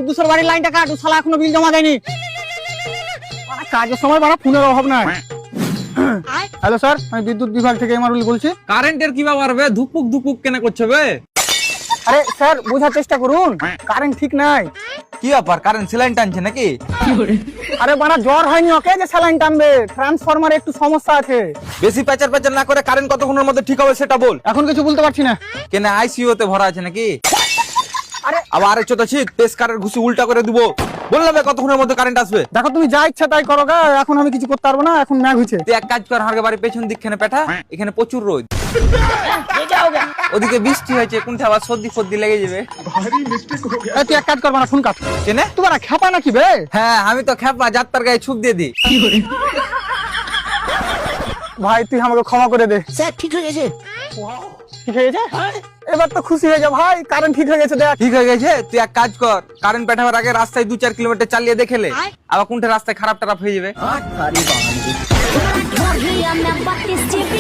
দুশোর বাড়ির লাইনটা কাট, শালা এখনো বিল জমা দেয়নি। কাজের সময় বাড়া ফোনের অভাব নাই। হ্যালো স্যার, আমি বিদ্যুৎ বিভাগ থেকে এমআরউল বলছি। কারেন্টের কি ব্যাপার বে? ধুকপুক ধুকপুক কেন করছে বে? আরে স্যার বোঝার চেষ্টা করুন, কারেন্ট ঠিক নাই। কি ব্যাপার, কারেন্ট স্যালাইন টানছে নাকি? আরে বাড়া জ্বর হয়নি ওকে যে স্যালাইন টানবে, ট্রান্সফরমারে একটু সমস্যা আছে। বেশি প্যাচার প্যাচার না করে কারেন্ট কতক্ষণের মধ্যে ঠিক হবে সেটা বল। এখন কিছু বলতে পারছি না। কেন আইসিইউ তে ভরা আছে নাকি? আরে আবার আরে চোদা ছিট পেসকারের ঘুষি উল্টা করে দিব। বললাম বে কতক্ষণের মধ্যে কারেন্ট আসবে। দেখো তুমি যা ইচ্ছা তাই করো গা, এখন আমি কিছু করতে পারবো না, এখন ম্যাগ হয়েছে। তুই এক কাজ কর, হারগে বাড়ির পেছন দিকখানে পেঠা, এখানে প্রচুর রোদ। ওদিকে বৃষ্টি হয়েছে, কোনটা আবার সর্দি ফর্দি লেগে যাবে। তুই এক কাজ করবা না, ফোন কাট। কেনে তোমার খেপা নাকি বে? হ্যাঁ আমি তো খেপা, যাত্রার গায়ে ছুপ দিয়ে দিই। ভাই তুই আমাকে ক্ষমা করে দে। স্যার ঠিক হয়ে গেছে। ঠিক হয়ে গেছে, এবার তো খুশি হয়ে যা ভাই, কারেন্ট ঠিক হয়ে গেছে। দেখ ঠিক হয়ে গেছে, তুই এক কাজ কর, কারেন্ট পেঠাবার আগে রাস্তায় 2-4 কিলোমিটার চালিয়ে দেখেলে, আবার কোনটা রাস্তায় খারাপ টারাপ হয়ে যাবে। बढ़िया मैं 32 GB